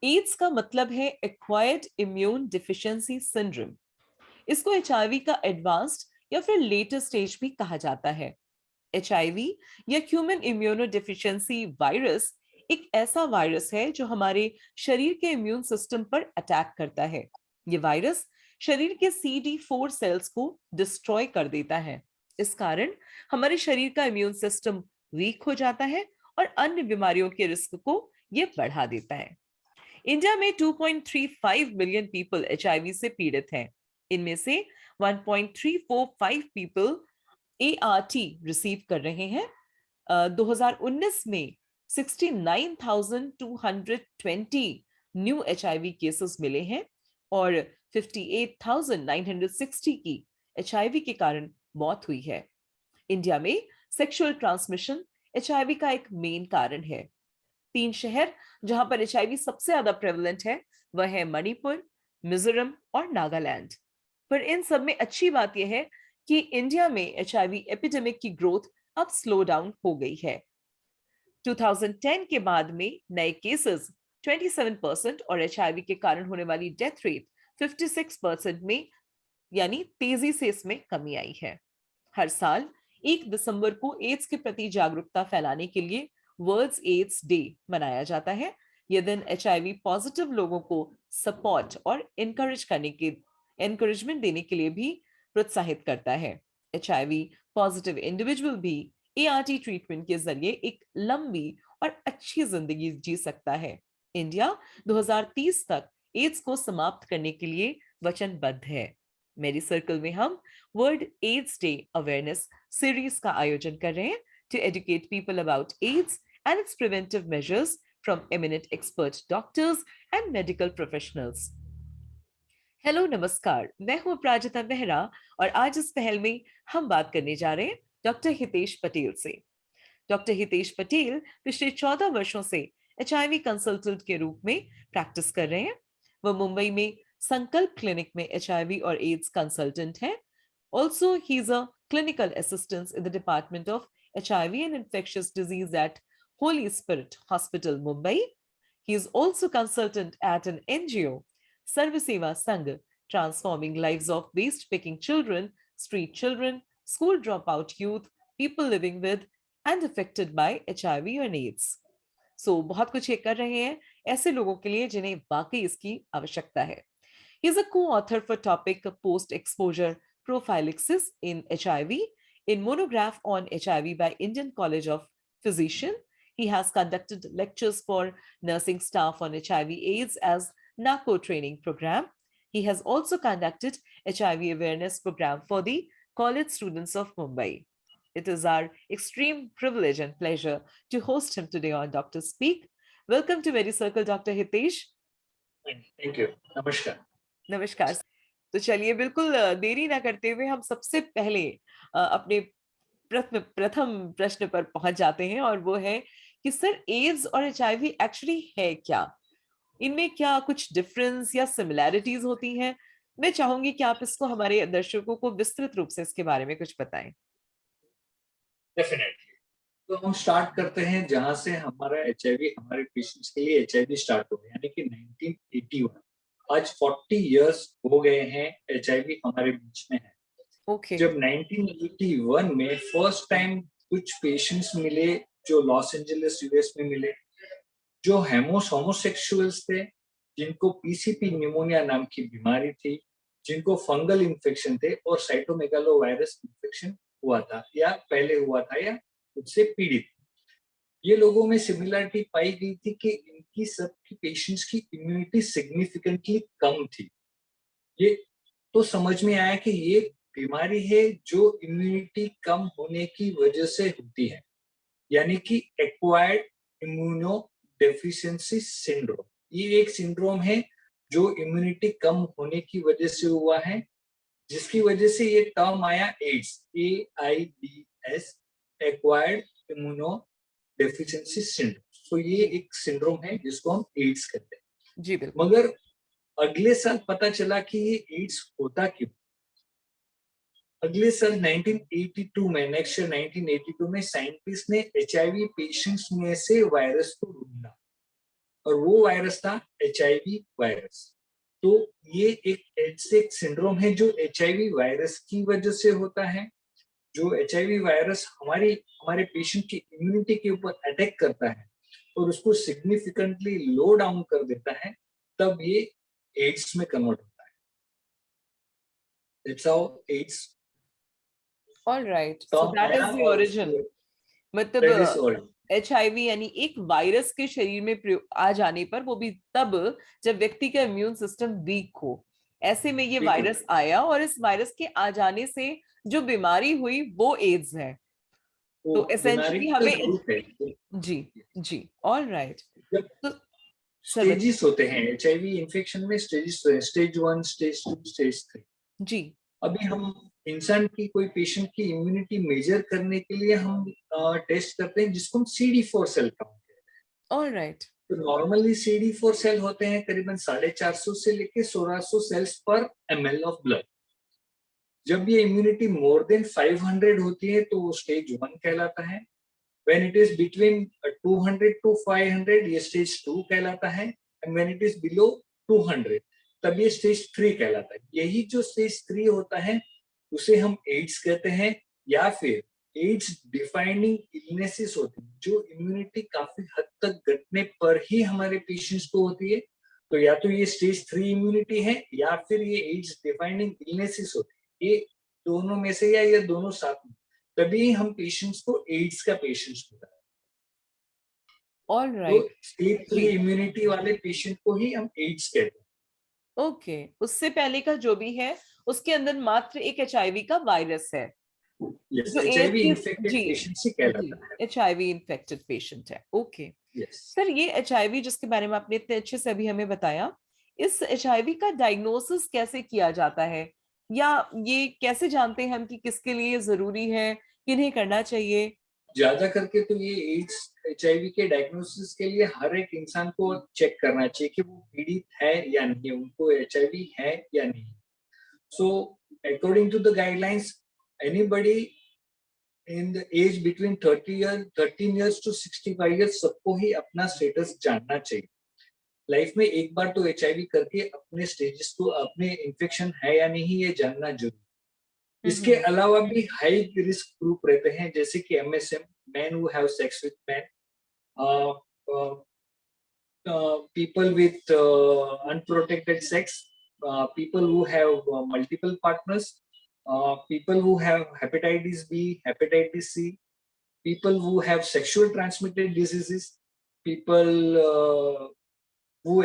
Ads का मतलब है एक्वायर्ड इम्यून डिफिशियंसी सिंड्रोम। इसको एचआईवी का एडवांस्ड या फिर लेटर स्टेज भी कहा जाता है। एचआईवी या ह्यूमन इम्यूनो डिफिशियंसी वायरस एक ऐसा वायरस है जो हमारे शरीर के इम्यून सिस्टम पर अटैक करता है। ये वायरस शरीर के CD4 सेल्स को डिस्ट्रॉय कर देता है। इस कारण हमारे शरीर का इम्यून सिस्टम वीक हो जाता है और अन्य बीमारियों के रिस्क को ये बढ़ा देता है। इंडिया में 2.35 मिलियन पीपल एचआईवी से पीड़ित हैं। इनमें से 1.345 पीपल ART रिसीव कर रहे हैं। 2019 में 69,220 न्यू एचआईवी केसेस मिले हैं और 58,960 की एचआईवी के कारण मौत हुई है। इंडिया में सेक्सुअल ट्रांसमिशन एचआईवी का एक मेन कारण है। 3 शहर जहां पर एचआईवी सबसे ज्यादा प्रेवलेंट है वह है मणिपुर, मिजोरम और नागालैंड। पर इन सब में अच्छी बात यह है कि इंडिया में एचआईवी एपिडेमिक की ग्रोथ अब स्लो डाउन हो गई है। 2010 के बाद में नए केसेस 27% और एचआईवी के कारण होने वाली डेथ रेट 56% में, यानी तेजी से इसमें कमी आई है। हर साल 1 दिसंबर को एड्स के प्रति जागरूकता फैलाने के लिए वर्ल्ड एड्स डे मनाया जाता है। यह दिन एचआईवी पॉजिटिव लोगों को सपोर्ट और एनकरेजमेंट देने के लिए भी प्रोत्साहित करता है। एचआईवी पॉजिटिव इंडिविजुअल भी एआरटी ट्रीटमेंट के जरिए एक लंबी और अच्छी जिंदगी जी सकता है। इंडिया 2030 तक एड्स को समाप्त करने के लिए वचनबद्ध है। मेरी सर्कल में हम world AIDS day awareness series का आयोजन कर रहे हैं to educate people about AIDS and its preventive measures from eminent expert doctors and medical professionals. Hello, नमस्कार। मैं हूं अपराजिता मेहरा और आज इस पहल में हम बात करने जा रहे हैं डॉक्टर हितेश पटेल से। डॉक्टर हितेश पटेल पिछले 14 वर्षों से एचआईवी कंसल्टेंट के रूप में प्रैक्टिस कर रहे हैं। वह मुंबई में संकल्प क्लिनिक में एचआईवी और एड्स कंसल्टेंट है। Also he is a clinical assistant in the department of HIV and infectious disease eight Holi spirit hospital, Mumbai. He is also consultant at an NGO, Sarva Seva Sangh, transforming lives of waste picking children, street children, school dropout youth, people living with and affected by HIV and AIDS. So बहुत कुछ ये कर रहे हैं ऐसे लोगों के लिए जिन्हें वाकई इसकी आवश्यकता है। He is a co-author for topic post-exposure prophylaxis in HIV, in monograph on HIV by Indian College of Physicians. He has conducted lectures for nursing staff on HIV/AIDS as NACO training program. He has also conducted HIV awareness program for the college students of Mumbai. It is our extreme privilege and pleasure to host him today on Dr. Speak. Welcome to Very Circle, Dr. Hitesh. Thank you. नमस्कार। नमस्कार। तो चलिए बिल्कुल देरी ना करते हुए हम सबसे पहले अपने प्रथम प्रश्न पर पहुंच जाते हैं और वो है कि सर एड्स और एचआईवी एक्चुअली है क्या? इनमें क्या कुछ डिफरेंस या सिमिलैरिटीज होती हैं? मैं चाहूंगी कि आप इसको हमारे दर्शकों को विस्तृत रूप से इसके बारे में कुछ बताएं। डेफिनेटली। तो हम स्टार्ट करते हैं जहां से हमारा एचआईवी हमारे पेशेंट्स के लिए एचआईवी स्टार्ट हो गया, यानी कि 1981। आज 40 इयर्स हो गए हैं एचआईवी हमारे बीच में है। ओके। जब 1981 में फर्स्ट टाइम कुछ पेशेंट्स मिले जो लॉस एंजलिस यूएस में मिले, जो होमोसेक्सुअल्स थे, जिनको पीसीपी न्यूमोनिया नाम की बीमारी थी, जिनको फंगल इन्फेक्शन थे और साइटोमेगालो वायरस इन्फेक्शन हुआ था या पहले हुआ था या उससे पीड़ित। ये लोगों में सिमिलरिटी पाई गई थी कि इनकी सबकी पेशेंट्स की इम्यूनिटी सिग्निफिकेंटली कम थी। ये तो समझ में आया कि ये बीमारी है जो इम्यूनिटी कम होने की वजह से होती है, यानी कि एक्वायर्ड इम्यूनो डेफिशिएंसी सिंड्रोम। ये एक सिंड्रोम है जो इम्यूनिटी कम होने की वजह से हुआ है, जिसकी वजह से ये टर्म आया AIDS, AIDS, acquired immunodeficiency syndrome. तो ये एक सिंड्रोम है जिसको हम एड्स कहते हैं। जी बिल्कुल। मगर अगले साल पता चला कि ये एड्स होता क्यों। अगले साल 1982 में, नेक्स्ट ईयर 1982 में साइंटिस्ट ने एचआईवी पेशेंट्स में से वायरस को ढूंढा और वो वायरस था HIV वायरस। तो ये एक सिंड्रोम है जो HIV वायरस की वजह से होता है। जो HIV वायरस हमारे पेशेंट की इम्यूनिटी के ऊपर अटैक करता है और उसको सिग्निफिकेंटली लो डाउन कर देता है, तब ये एड्स में कन्वर्ट होता है। That's how AIDS all right, so term that is आया द और ओरिजिन। दैट इज मतलब ऑल। HIV यानी एक वायरस के शरीर में आ जाने पर, वो भी तब जब व्यक्ति का इम्यून सिस्टम वीक हो, ऐसे में ये बिल्कुल, वायरस आया और इस वायरस के आ जाने से जो बीमारी हुई वो एड्स है। वो तो बीमारी एसेंशियली का हमें रूप है। जी, जी, ऑल राइट। जब तो सर स्टेजेस होते हैं HIV इन्फेक्शन में, स्टेजेस होते हैं, स्टेज 1, स्टेज 2, स्टेज 3। जी, अभी हम इंसान की कोई पेशेंट की इम्यूनिटी मेजर करने के लिए हम टेस्ट करते हैं जिसको हम CD4 सेल काउंट कहते हैं। All right. तो नॉर्मली CD4 सेल होते हैं करीबन 450 से लेके 1600 सेल्स पर ml ऑफ ब्लड। जब ये इम्यूनिटी मोर देन 500 होती है तो वो स्टेज 1 कहलाता है। When it is between 200 to 500 ये स्टेज 2 कहलाता है, and when it is below 200 तब ये स्टेज 3 कहलाता है। यही जो स्टेज 3 होता है उसे हम एड्स कहते हैं, या फिर एड्स डिफाइनिंग इलनेसेस होती है जो इम्यूनिटी काफी हद तक घटने पर ही हमारे पेशेंट्स को होती है। तो या तो ये स्टेज 3 इम्यूनिटी है या फिर ये एड्स डिफाइनिंग इलनेसेस होती है। ये दोनों में से या ये दोनों साथ में, तभी हम पेशेंट्स को एड्स का पेशेंट्स होता है। ऑल तो राइट। स्टेज 3 जी, इम्यूनिटी वाले पेशेंट को ही हम एड्स कहते हैं। ओके। उससे पहले का जो भी है उसके अंदर मात्र एक HIV का वायरस है, यस, जो HIV एड्स इन्फेक्टेड जी, पेशेंट से जी, कहलाता है। HIV इन्फेक्टेड पेशेंट है। ओके। यस, सर, ये HIV जिसके बारे में आपने इतने अच्छे से अभी हमें बताया, इस HIV का डायग्नोसिस कैसे किया जाता है, या ये कैसे जानते हैं हम कि किसके लिए ये जरूरी है, किन्हें करना चाहिए? ज्यादा करके तो ये एड्स HIV के डायग्नोसिस के लिए हर एक इंसान को चेक करना चाहिए कि वो पीड़ित है या नहीं, उनको HIV है या नहीं। So according to the guidelines, anybody in the age between 13 years to 65 years सबको ही अपना स्टेटस जानना चाहिए। लाइफ में एक बार तो HIV करके अपने स्टेजेस को, अपने इन्फेक्शन है या नहीं ये जानना जरूरी। इसके हम्म। अलावा भी हाई रिस्क ग्रुप रहते हैं जैसे कि MSM, man who have sex with man, people with unprotected sex, people who have multiple partners, people who have hepatitis B, hepatitis C, people who have sexual transmitted diseases, people who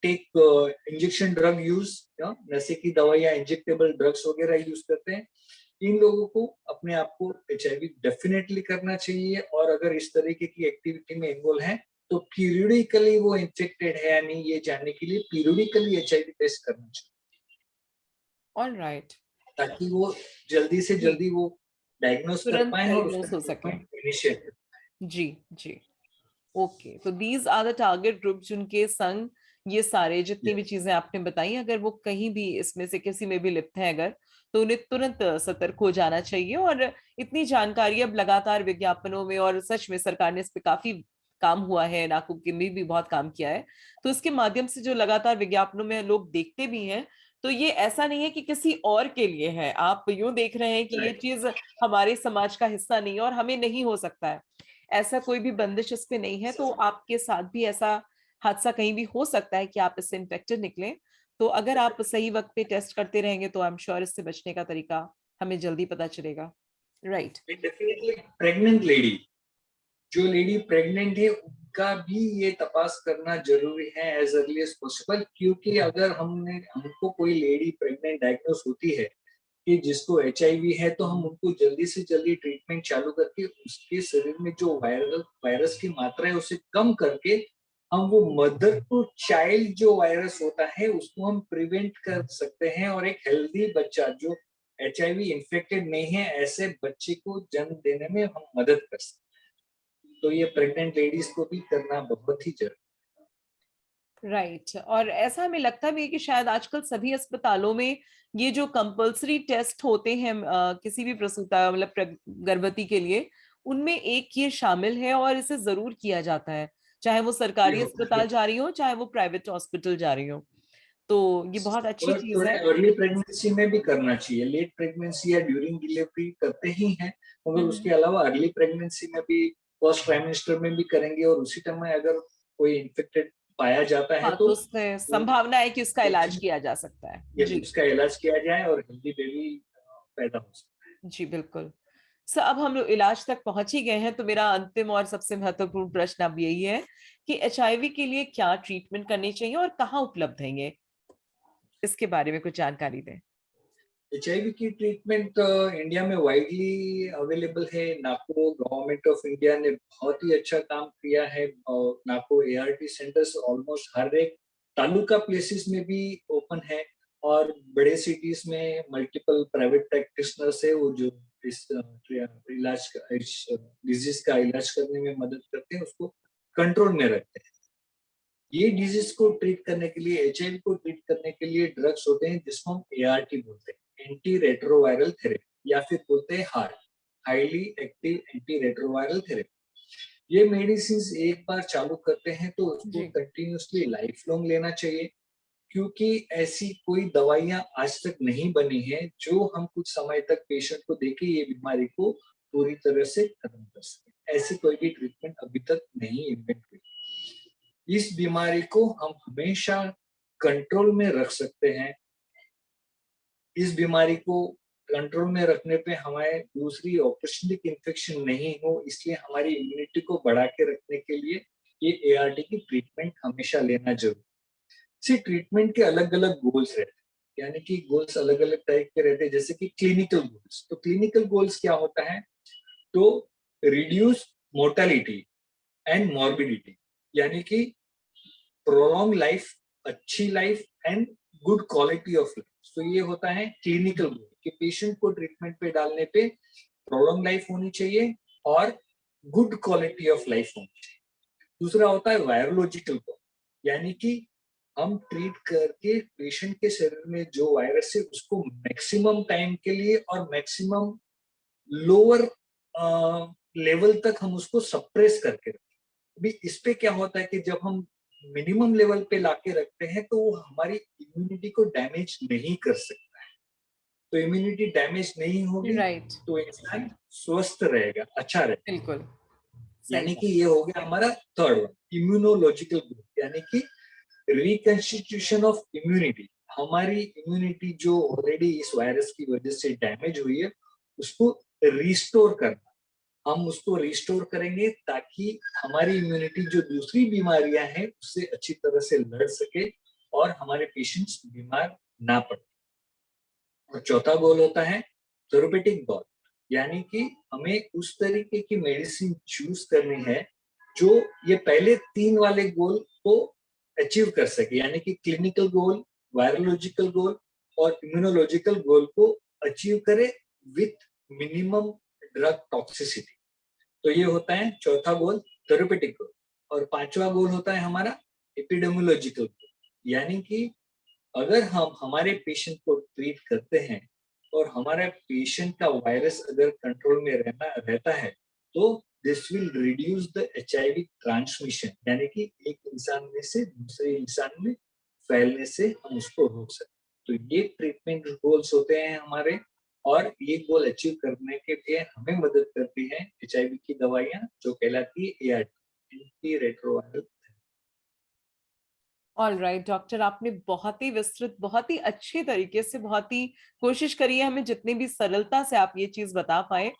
take injection drug use, नशे की दवाइयां, injectable drugs वगैरह use करते हैं, इन लोगों को अपने आप को HIV डेफिनेटली करना चाहिए। और अगर इस तरीके की एक्टिविटी में इन्वॉल्व है तो पीरियडिकली वो इन्फेक्टेड है या नहीं ये जानने के लिए पीरियडिकली HIV टेस्ट करना चाहिए, ऑल राइट। ताकि वो जल्दी से जी, जल्दी वो डायग्नोस कर तुरंत पाए और उसका डायग्नोस हो सके। ट्रीटमेंट इनिशिएट कर जी, जी। ओके, तो these are the target group जिनके संग ये सारे पाए। जितनी भी चीजें आपने बताई, अगर वो कहीं भी इसमें से किसी में भी लिप्त है अगर, तो उन्हें तुरंत सतर्क हो जाना चाहिए। और इतनी जानकारी अब लगातार विज्ञापनों में, और सच में सरकार ने इस पे काफी काम हुआ है, नाकू के में भी बहुत काम किया है, तो इसके माध्यम से जो लगातार विज्ञापनों में लोग देखते भी हैं, तो ये ऐसा नहीं है कि किसी और के लिए है। आप यूं देख रहे हैं कि ये राइट, चीज हमारे समाज का हिस्सा नहीं है और हमें नहीं हो सकता है, ऐसा कोई भी बंदिश इस पे नहीं है। तो आपके साथ भी ऐसा हादसा कहीं भी हो सकता है कि आप इससे इन्फेक्टेड निकलें। तो अगर आप सही वक्त पे टेस्ट करते रहेंगे तो आई एम श्योर इससे बचने का तरीका हमें जल्दी पता चलेगा। राइट। डेफिनेटली। प्रेग्नेंट लेडी, जो लेडी प्रेग्नेंट है उनका भी ये तपास करना जरूरी है एज अर्ली एज पॉसिबल, क्योंकि अगर हमको कोई लेडी प्रेग्नेंट डायग्नोस होती है कि जिसको HIV है तो हम उनको जल्दी से जल्दी ट्रीटमेंट चालू करके उसके शरीर में जो वायरस की मात्रा है उसे कम करके हम वो मदर टू चाइल्ड जो वायरस होता है उसको हम प्रिवेंट कर सकते हैं, और एक हेल्दी बच्चा जो HIV इन्फेक्टेड नहीं है ऐसे बच्चे को जन्म देने में हम मदद कर सकते हैं। तो ये प्रेग्नेंट लेडीज को भी करना बहुत ही जरूरी राइट। और ऐसा हमें लगता भी है कि शायद आजकल सभी अस्पतालों में ये जो कंपल्सरी टेस्ट होते हैं किसी भी प्रसूता मतलब गर्भवती के लिए, उनमें एक ये शामिल है और इसे जरूर किया जाता है। चाहे वो ये सरकारी होता है। अस्पताल जा रही हो, चाहे वो प्राइवेट हॉस्पिटल जा रही हो। तो ये बहुत अच्छी और चीज थोड़ा है। अर्ली प्रेगनेंसी में भी करना चाहिए। लेट प्रेगनेंसी या ड्यूरिंग डिलीवरी करते ही हैं, मगर उसके अलावा अर्ली प्रेगनेंसी में भी फर्स्ट ट्राइमेस्टर में भी करेंगे, और उसी टाइम में अगर कोई इन्फेक्टेड पाया जाता है हाँ, तो तो उसमें वो संभावना है कि उसका इलाज वैक्सीन किया जा सकता है। या जी। उसका इलाज किया जाए और हेल्दी बेबी पैदा हो सकता जी बिल्कुल। सर, अब हम लोग इलाज तक पहुंच ही गए हैं, तो मेरा अंतिम और सबसे महत्वपूर्ण प्रश्न अब यही है कि एचआईवी के लिए क्या ट्रीटमेंट करनी चाहिए और कहाँ उपलब्ध है ये, इसके बारे में कुछ जानकारी दें। है। एचआईवी की ट्रीटमेंट इंडिया में वाइडली अवेलेबल है। नाको गवर्नमेंट ऑफ इंडिया ने बहुत ही अच्छा काम किया है। नाको एआरटी सेंटर्स ऑलमोस्ट हर एक तालुका प्लेसेस में भी ओपन है, और बड़े सिटीज में मल्टीपल प्राइवेट प्रैक्टिशनर्स है वो जो इस इलाज का, इस डिजीज का इलाज करने में मदद करते हैं, उसको कंट्रोल में रखते हैं। ये डिजीज को ट्रीट करने के लिए, एचआईवी को ट्रीट करने के लिए ड्रग्स होते हैं जिसको हम एआरटी बोलते हैं, एंटी रेट्रोवायरल थेरेपी, या फिर बोलते हैं heart, highly active anti retroviral therapy. ये मेडिसिन एक बार चालू करते हैं तो उसको जी। कंटिन्यूसली लाइफ लॉन्ग लेना चाहिए, क्योंकि ऐसी कोई दवाइयां आज तक नहीं बनी है जो हम कुछ समय तक पेशेंट को देके ये बीमारी को पूरी तरह से खत्म कर सके। ऐसी कोई भी ट्रीटमेंट अभी तक नहीं इन्वेंट हुई। इस बीमारी को हम हमेशा कंट्रोल में रख सकते हैं। इस बीमारी को कंट्रोल में रखने पे हमें दूसरी ऑपरेशनल इन्फेक्शन नहीं हो, इसलिए हमारी इम्यूनिटी को बढ़ा के रखने के लिए ये एआरटी की ट्रीटमेंट हमेशा लेना जरूरी है। इसी ट्रीटमेंट के अलग अलग गोल्स रहते हैं, यानी कि गोल्स अलग अलग टाइप के रहते हैं, जैसे कि क्लिनिकल गोल्स। तो क्लिनिकल गोल्स क्या होता है, तो रिड्यूस मोर्टेलिटी एंड मॉर्बिडिटी, यानी कि प्रोलॉन्ग लाइफ, अच्छी life and good quality of life. तो ये होता है क्लिनिकल गोल, कि पेशेंट को ट्रीटमेंट पे डालने पे प्रोलॉन्ग लाइफ होनी चाहिए और गुड क्वालिटी ऑफ लाइफ होनी चाहिए। दूसरा होता है वायरोलॉजिकल गोल, यानी कि हम ट्रीट करके पेशेंट के शरीर में जो वायरस है उसको मैक्सिमम टाइम के लिए और मैक्सिमम लोअर लेवल तक हम उसको सप्रेस करके रखें। अभी इस पे क्या होता है कि जब हम मिनिमम लेवल पे लाके रखते हैं तो वो हमारी इम्यूनिटी को डैमेज नहीं कर सकता है। तो इम्यूनिटी डैमेज नहीं होगी राइट। तो इंसान स्वस्थ रहेगा, अच्छा रहेगा। बिल्कुल। सही यानी बात। कि ये हो गया हमारा थर्ड वन, इम्यूनोलॉजिकल ग्रुप, यानी कि रिकंस्टिट्यूशन ऑफ इम्यूनिटी। हमारी इम्यूनिटी जो ऑलरेडी इस वायरस की वजह से डैमेज हुई है उसको रिस्टोर करना। हम उसको रिस्टोर करेंगे ताकि हमारी इम्यूनिटी जो दूसरी बीमारियां हैं उससे अच्छी तरह से लड़ सके और हमारे पेशेंट्स बीमार ना पड़े। और चौथा गोल होता है थेरेपेटिक गोल, यानी कि हमें उस तरीके की मेडिसिन चूज करनी है जो ये पहले तीन वाले गोल को अचीव कर सके, यानी कि क्लिनिकल गोल, वायरोलॉजिकल गोल और इम्यूनोलॉजिकल गोल को अचीव करे विथ मिनिमम ड्रग टॉक्सिसिटी। तो ये होता है चौथा गोल, थेरेपेटिक गोल। और पांचवा गोल होता है हमारा एपिडेमियोलॉजिकल गोल, यानी कि अगर हम हमारे पेशेंट को ट्रीट करते हैं और हमारा पेशेंट का वायरस अगर कंट्रोल में रहना रहता है तो this will reduce the HIV transmission, यानी कि एक इंसान में से दूसरे इंसान में फैलने से हम उसको रोक सकते हैं। तो ये ट्रीटमेंट गोल्स होते हैं हमारे, और ये गोल अचीव करने के लिए हमें मदद करती है एचआईवी की दवाइयां जो कहलाती है ART, anti retroviral. All right doctor, आपने बहुत ही विस्तृत, बहुत ही अच्छे तरीके से, बहुत ही कोशिश करी है, हमें जितनी भी सरलता से आप ये चीज बता पाए,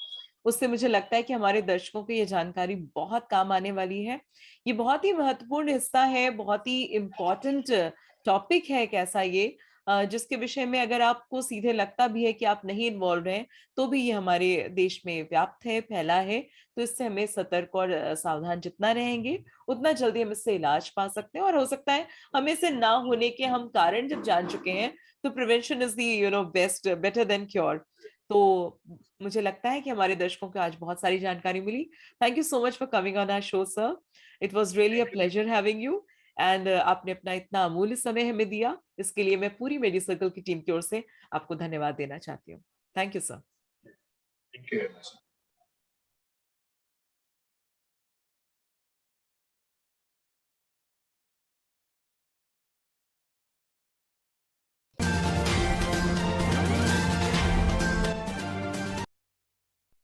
उससे मुझे लगता है कि हमारे दर्शकों को ये जानकारी बहुत काम आने वाली है। ये बहुत ही महत्वपूर्ण हिस्सा है, बहुत ही इम्पोर्टेंट टॉपिक है एक ऐसा ये, जिसके विषय में अगर आपको सीधे लगता भी है कि आप नहीं इन्वॉल्व हैं, तो भी ये हमारे देश में व्याप्त है, फैला है। तो इससे हमें सतर्क और सावधान जितना रहेंगे, उतना जल्दी हम इससे इलाज पा सकते हैं, और हो सकता है हमें से ना होने के हम कारण जब जान चुके हैं, तो prevention is the best, better than cure. तो मुझे लगता है कि हमारे दर्शकों को आज बहुत सारी जानकारी मिली। Thank you so much for coming on our show sir. It was really a pleasure having you, and आपने अपना इतना अमूल्य समय हमें दिया, इसके लिए मैं पूरी मेडी सर्कल की टीम की ओर से आपको धन्यवाद देना चाहती हूँ। Thank you sir. Thank you very much.